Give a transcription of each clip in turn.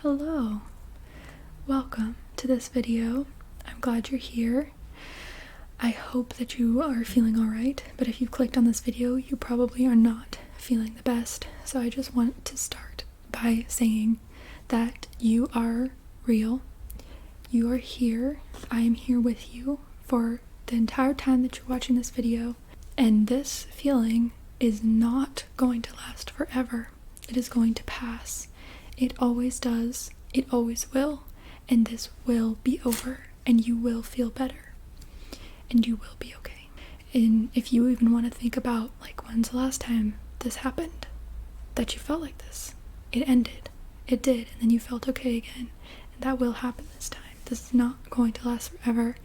Hello, welcome to this video. I'm glad you're here. I hope that you are feeling alright, but if you clicked on this video, you probably are not feeling the best. So I just want to start by saying that you are real. You are here. I am here with you for the entire time that you're watching this video, and this feeling is not going to last forever. It is going to pass. It always does. It always will. And this will be over, and you will feel better, and you will be okay. And if you even want to think about, like, when's the last time this happened, that you felt like this? It ended. It did, and then you felt okay again. And that will happen this time. This is not going to last forever.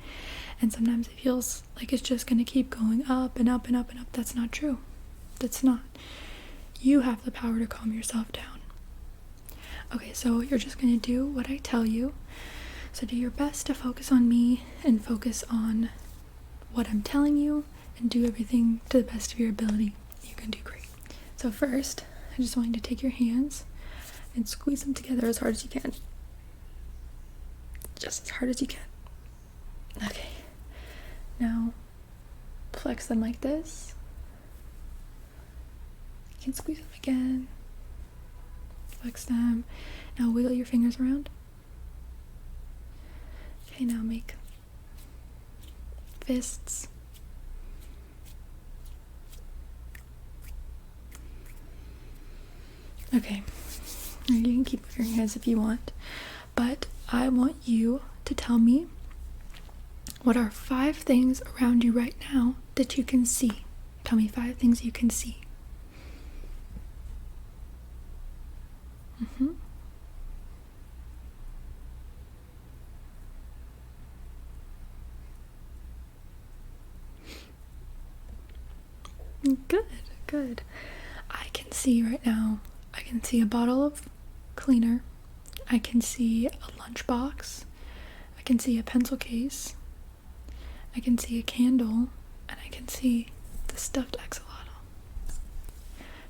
And sometimes it feels like it's just going to keep going up and up and up and up. That's not true. That's not. You have the power to calm yourself down. Okay, so you're just going to do what I tell you. So do your best to focus on me and focus on what I'm telling you and do everything to the best of your ability. You're going to do great. So first, I just want you to take your hands and squeeze them together as hard as you can. Just as hard as you can. Okay. Now, flex them like this. You can squeeze them again. Flex them. Now wiggle your fingers around. Okay, now make fists. Okay, now you can keep moving your hands if you want, but I want you to tell me what are 5 things around you right now that you can see. Tell me 5 things you can see. Good. I can see right now, I can see a bottle of cleaner. I can see a lunchbox. I can see a pencil case. I can see a candle. And I can see the stuffed axolotl.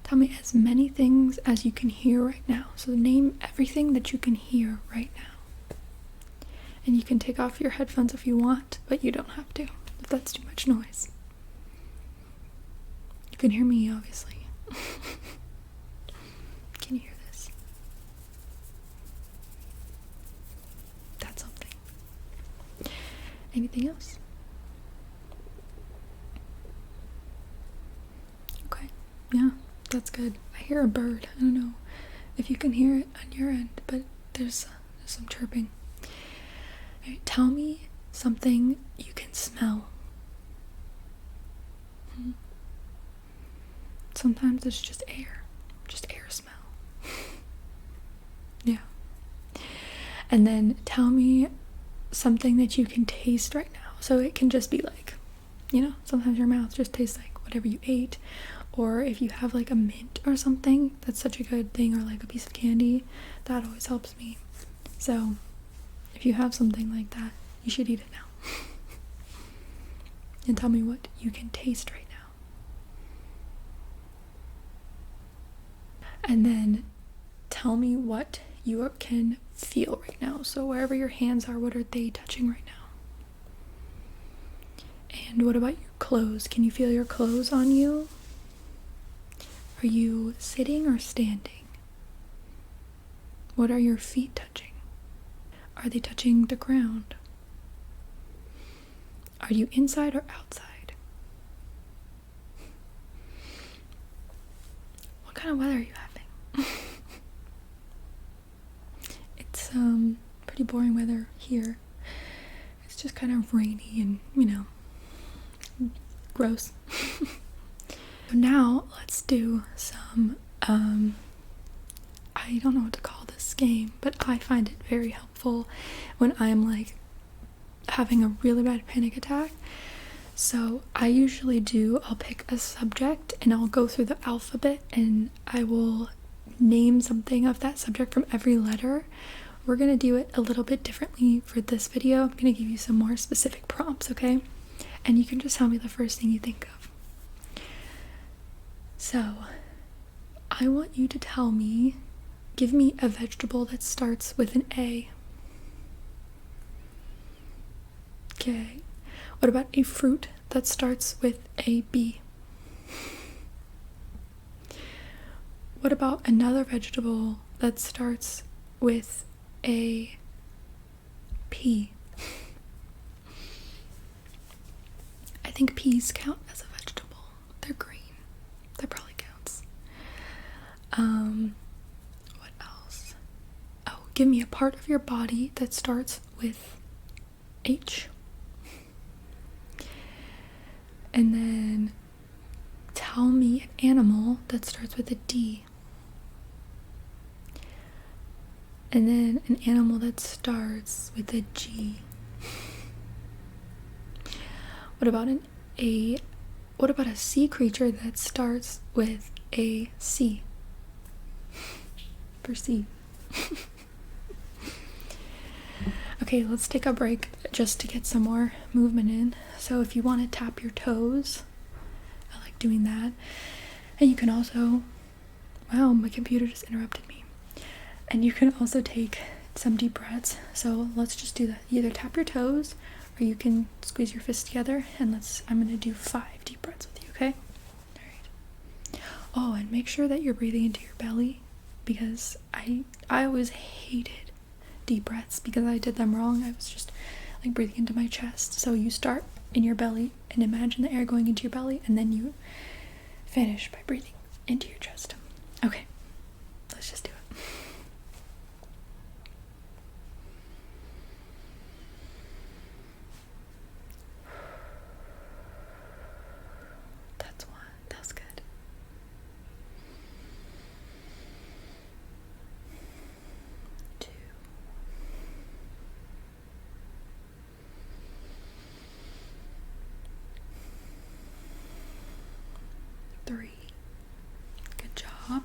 Tell me as many things as you can hear right now. So name everything that you can hear right now. And you can take off your headphones if you want, but you don't have to, if that's too much noise. You can hear me, obviously. Can you hear this? That's something. Anything else? Okay, yeah, that's good. I hear a bird. I don't know if you can hear it on your end, but there's some chirping. All right, tell me something you can smell. Sometimes it's just air smell. Yeah. And then tell me something that you can taste right now. So it can just be like, sometimes your mouth just tastes like whatever you ate. Or if you have like a mint or something, that's such a good thing, or like a piece of candy, that always helps me. So if you have something like that, you should eat it now. And tell me what you can taste right now. And then tell me what you can feel right now. So wherever your hands are, what are they touching right now? And what about your clothes? Can you feel your clothes on you? Are you sitting or standing? What are your feet touching? Are they touching the ground? Are you inside or outside? What kind of weather are you having? It's pretty boring weather here. It's just kind of rainy and, gross. So now let's do some, I don't know what to call this game, but I find it very helpful when I'm like having a really bad panic attack. So I'll pick a subject and I'll go through the alphabet and I will name something of that subject from every letter. We're going to do it a little bit differently for this video. I'm going to give you some more specific prompts, okay? And you can just tell me the first thing you think of. So, I want you to tell me Give me a vegetable that starts with an A. Okay. What about a fruit that starts with a B? What about another vegetable that starts with a P? I think peas count as a vegetable. They're green. That probably counts. What else? Oh, give me a part of your body that starts with H. And then tell me an animal that starts with a D. And then an animal that starts with a G. What about a sea creature that starts with a C? For C. Okay, let's take a break just to get some more movement in. So if you want to tap your toes, I like doing that. And you can also, wow, my computer just interrupted me. And you can also take some deep breaths. So let's just do that. Either tap your toes or you can squeeze your fists together, and I'm gonna do 5 deep breaths with you, okay? All right. Oh, and make sure that you're breathing into your belly, because I always hated deep breaths because I did them wrong. I was just like breathing into my chest. So you start in your belly and imagine the air going into your belly, and then you finish by breathing into your chest. Okay, let's just do it. That's one. That was good. 2. 3. Good job.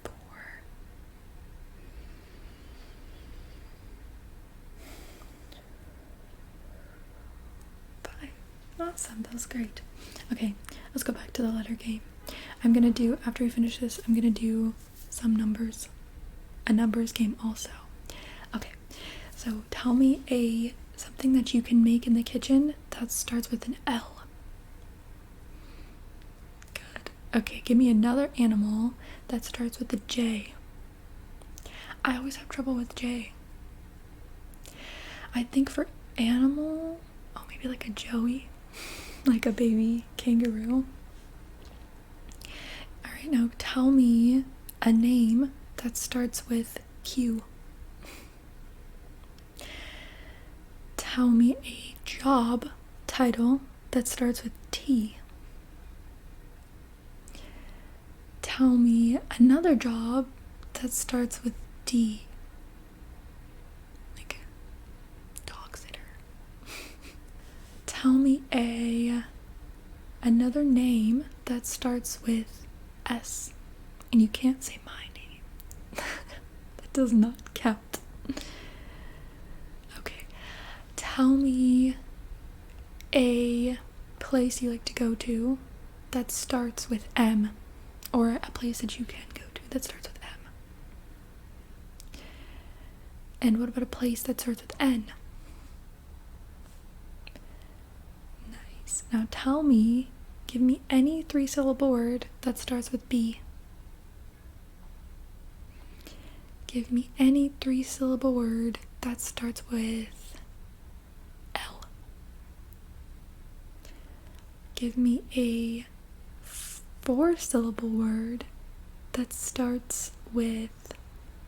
4. 5. Awesome, that was great. Okay, let's go back to the letter game. After we finish this, I'm gonna do some numbers. A numbers game also. Okay, so tell me something that you can make in the kitchen that starts with an L. Good. Okay, give me another animal that starts with a J. I always have trouble with J. I think for animal, maybe like a joey, like a baby kangaroo. All right, now tell me a name that starts with Q. Tell me a job title that starts with T. Tell me another job that starts with D. Like dog sitter. Tell me another name that starts with S. And you can't say my name. That does not count. Okay. Tell me a place you like to go to that starts with M, or a place that you can go to that starts with M. And what about a place that starts with N? Nice. Now give me any 3-syllable word that starts with B. Give me any 3-syllable word that starts with L. Give me a 4-syllable word that starts with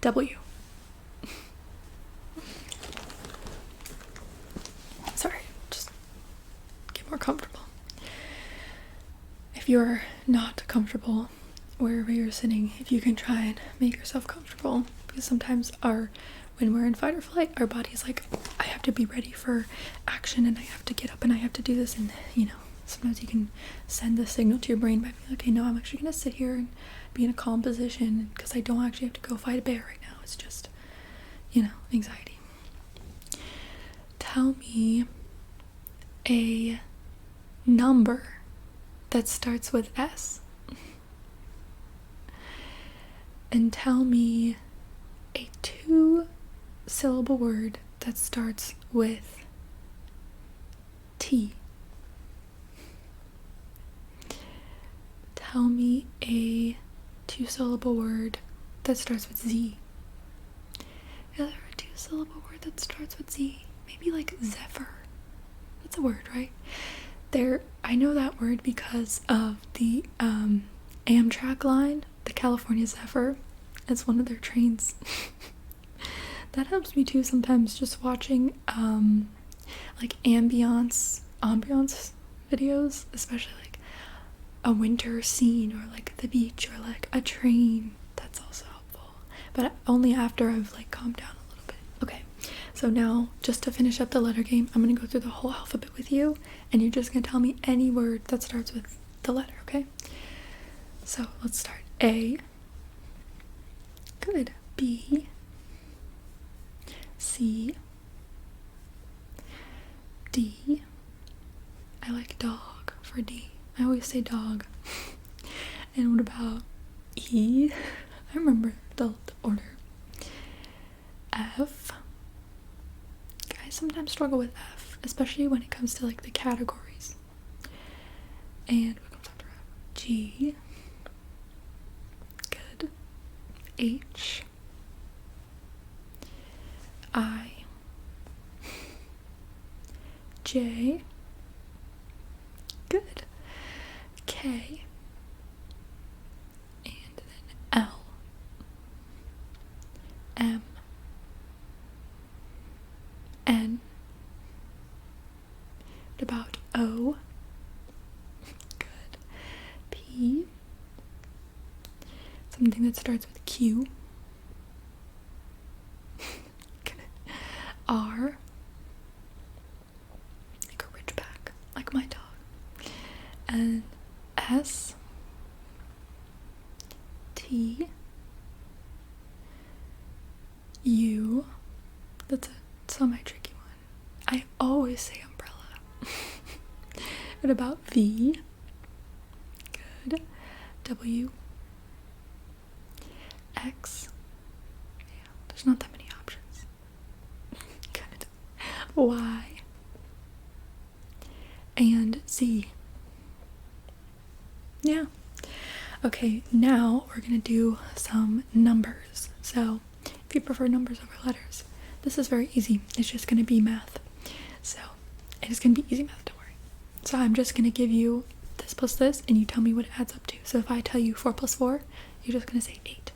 W. Sorry, just get more comfortable. If you're not comfortable wherever you're sitting, if you can try and make yourself comfortable, because sometimes when we're in fight or flight, our body's like, I have to be ready for action, and I have to get up and I have to do this, and sometimes you can send the signal to your brain by being like, okay, no, I'm actually gonna sit here and be in a calm position because I don't actually have to go fight a bear right now. It's just, anxiety. Tell me a number that starts with S. And tell me a 2-syllable word that starts with T. Tell me a 2-syllable word that starts with Z. Is there a 2-syllable word that starts with Z? Maybe like Zephyr. That's a word, right? I know that word because of the Amtrak line, the California Zephyr. It's one of their trains. That helps me too sometimes, just watching like ambiance videos, especially like a winter scene or like the beach or like a train. That's also helpful, but only after I've like calmed down a little bit. Okay, so now just to finish up the letter game, I'm gonna go through the whole alphabet with you, and you're just gonna tell me any word that starts with the letter, okay? So let's start. A. Good. B. C. D. I like dog for D. I always say dog. And what about E? I remember the order. F. I sometimes struggle with F, especially when it comes to like the categories. And what comes after F? G. Good. H. I. J. Good. K. And then L. M. N. What about O? Good. P. Something that starts with Q. Good. R. Like a ridgeback, like my dog. And S. T. U. That's a semi-tricky one. I always say umbrella. What about V? Good. W. X. Yeah, there's not that many options. Good. Y. And Z. Yeah. Okay, now we're gonna do some numbers. So, if you prefer numbers over letters, this is very easy. It's just gonna be math. So, it's gonna be easy math, don't worry. So, I'm just gonna give you this plus this, and you tell me what it adds up to. So, if I tell you 4 plus 4, you're just gonna say 8.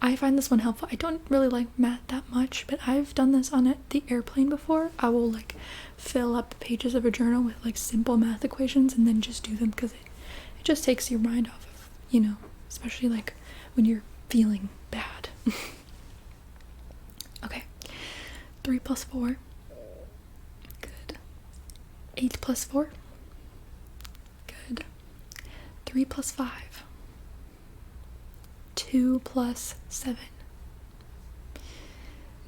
I find this one helpful. I don't really like math that much, but I've done this on the airplane before. I will like fill up pages of a journal with like simple math equations and then just do them because it just takes your mind off of, especially like when you're feeling bad. Okay. 3 plus 4. Good. 8 plus 4. Good. 3 plus 5. 2 plus 7.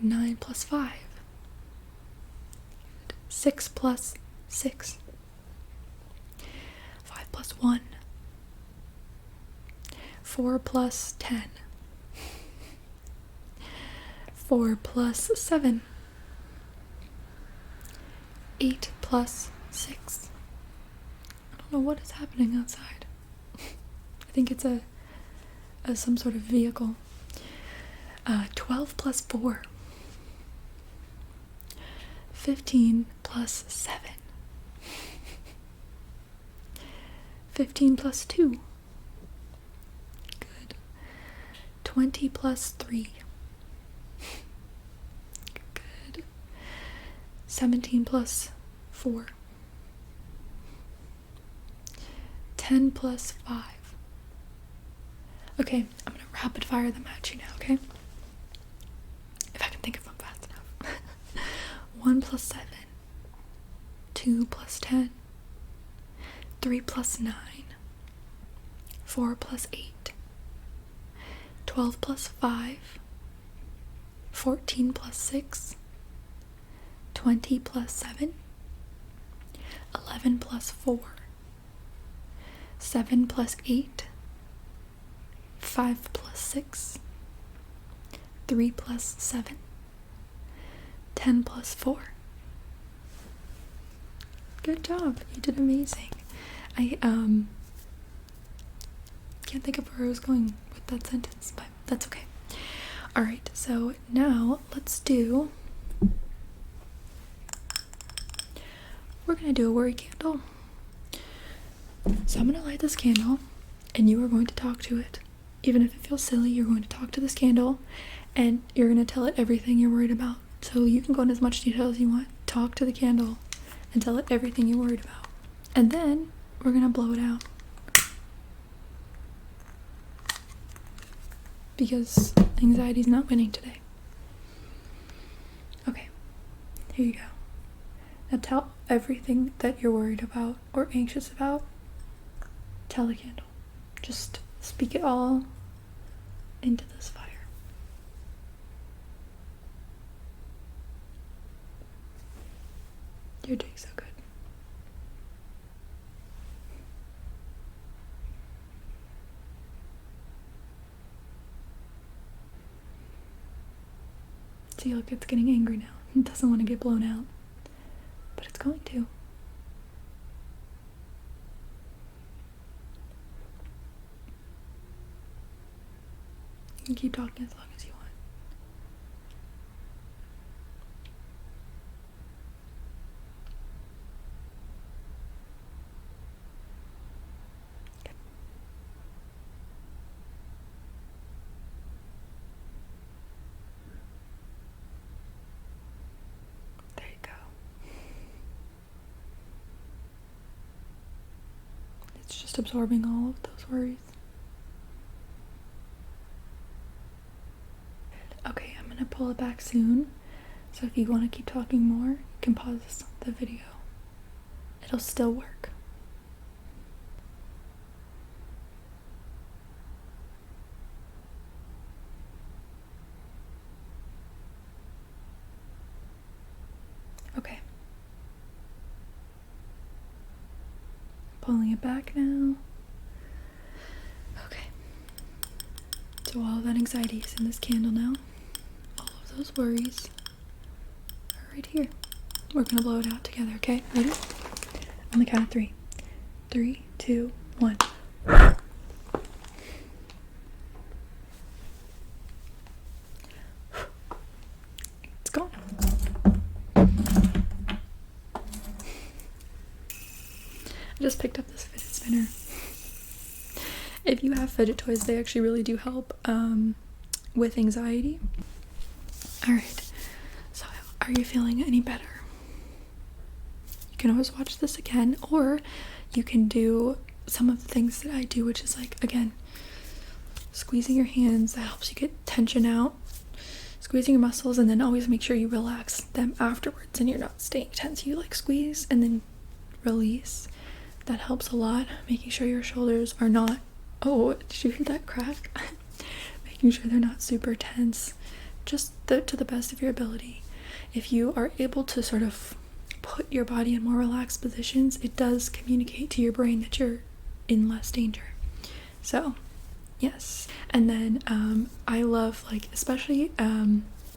9 plus 5. 6 plus 6. 5 plus 1. 4 plus 10. 4 plus 7. 8 plus 6. I don't know what is happening outside. I think it's some sort of vehicle. 12 plus 4. 15 plus 7. 15 plus 2. Good. 20 plus 3. Good. 17 plus 4. 10 plus 5. Okay, I'm gonna rapid fire them at you now, okay? If I can think of them fast enough. 1 plus 7. 2 plus 10. 3 plus 9. 4 plus 8. 12 plus 5. 14 plus 6. 20 plus 7. 11 plus 4. 7 plus 8, 5 plus 6, 3 plus 7, 10 plus 4. Good job, you did amazing. I can't think of where I was going with that sentence, but that's okay. Alright, so now we're gonna do a worry candle. So I'm gonna light this candle and you are going to talk to it. Even if it feels silly, you're going to talk to this candle and you're gonna tell it everything you're worried about. So you can go into as much detail as you want. Talk to the candle and tell it everything you're worried about. And then we're gonna blow it out. Because anxiety's not winning today. Okay, here you go. Now tell everything that you're worried about or anxious about. Tell the candle. Just speak it all into this fire. You're doing so good. See, look, it's getting angry now. It doesn't want to get blown out. But it's going to. You can keep talking as long as you want. Okay. There you go. It's just absorbing all of those worries. Okay, I'm gonna pull it back soon. So if you want to keep talking more, you can pause the video. It'll still work. Okay. Pulling it back now. Okay. So all of that anxiety is in this candle now. All of those worries are right here. We're gonna blow it out together, okay? Ready? On the count of 3. 3, 2, 1. It's gone. I just picked up this fidget spinner. If you have fidget toys, they actually really do help with anxiety. Alright, so are you feeling any better? You can always watch this again, or you can do some of the things that I do, which is like, again, squeezing your hands. That helps you get tension out. Squeezing your muscles, and then always make sure you relax them afterwards and you're not staying tense. You like squeeze and then release. That helps a lot. Making sure your shoulders are not, oh, did you hear that crack? Making sure they're not super tense. Just to the best of your ability. If you are able to sort of put your body in more relaxed positions, it does communicate to your brain that you're in less danger. So, yes. And then I love, like, especially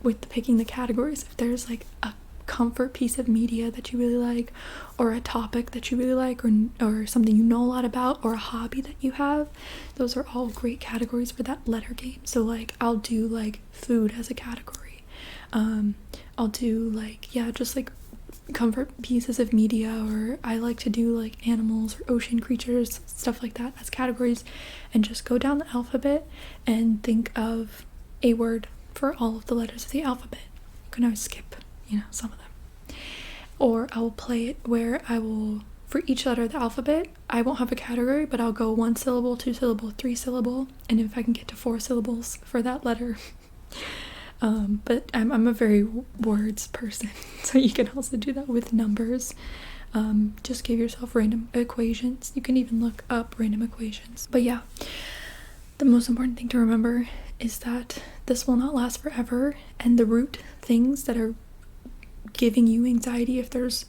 with picking the categories, if there's like a comfort piece of media that you really like, or a topic that you really like, or something you know a lot about, or a hobby that you have, those are all great categories for that letter game. So like I'll do like food as a category. I'll do like, yeah, just like comfort pieces of media, or I like to do like animals or ocean creatures, stuff like that as categories, and just go down the alphabet and think of a word for all of the letters of the alphabet. You can always skip, some of them. Or I will play it where I will, for each letter of the alphabet, I won't have a category, but I'll go 1 syllable, 2 syllable, 3 syllable, and if I can get to 4 syllables for that letter. But I'm a very words person, so you can also do that with numbers. Just give yourself random equations. You can even look up random equations. But yeah, the most important thing to remember is that this will not last forever, and the root things that are giving you anxiety, if there's,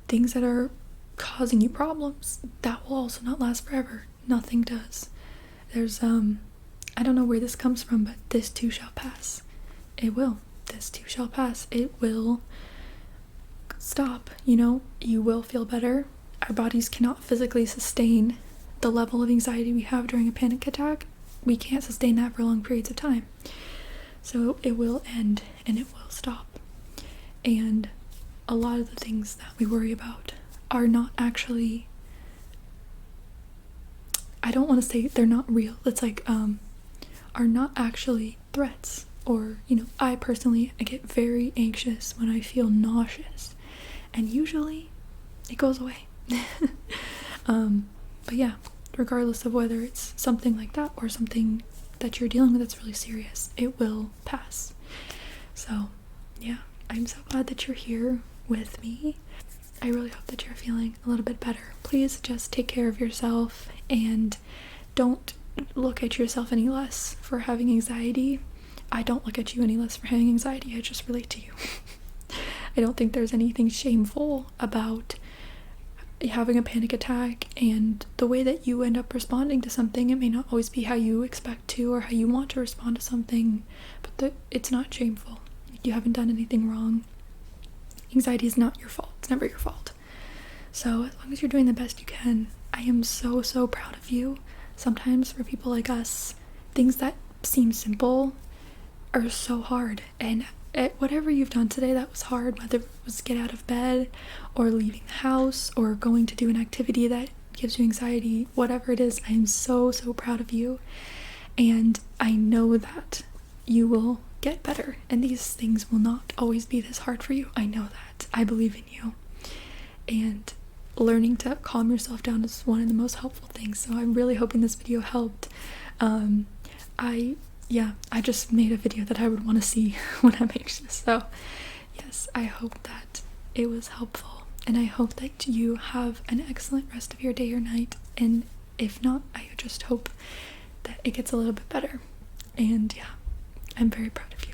things that are causing you problems, that will also not last forever. Nothing does. There's I don't know where this comes from, but this too shall pass. It will. This too shall pass. It will stop, you know? You will feel better. Our bodies cannot physically sustain the level of anxiety we have during a panic attack. We can't sustain that for long periods of time. So it will end and it will stop. And a lot of the things that we worry about are not actually, I don't want to say they're not real. It's like, are not actually threats. Or, you know, I personally, I get very anxious when I feel nauseous. And usually it goes away. But yeah, regardless of whether it's something like that or something that you're dealing with that's really serious, it will pass. So yeah, I'm so glad that you're here with me. I really hope that you're feeling a little bit better. Please just take care of yourself and don't look at yourself any less for having anxiety. I don't look at you any less for having anxiety. I just relate to you. I don't think there's anything shameful about having a panic attack, and the way that you end up responding to something, it may not always be how you expect to or how you want to respond to something, but it's not shameful. You haven't done anything wrong. Anxiety is not your fault. It's never your fault. So as long as you're doing the best you can, I am so, so proud of you. Sometimes for people like us, things that seem simple are so hard, and whatever you've done today that was hard, whether it was get out of bed or leaving the house or going to do an activity that gives you anxiety, whatever it is, I am so, so proud of you. And I know that you will get better, and these things will not always be this hard for you. I know that. I believe in you. And learning to calm yourself down is one of the most helpful things. So I'm really hoping this video helped. I just made a video that I would want to see when I'm anxious. So yes, I hope that it was helpful, and I hope that you have an excellent rest of your day or night. And if not, I just hope that it gets a little bit better. And yeah, I'm very proud of you.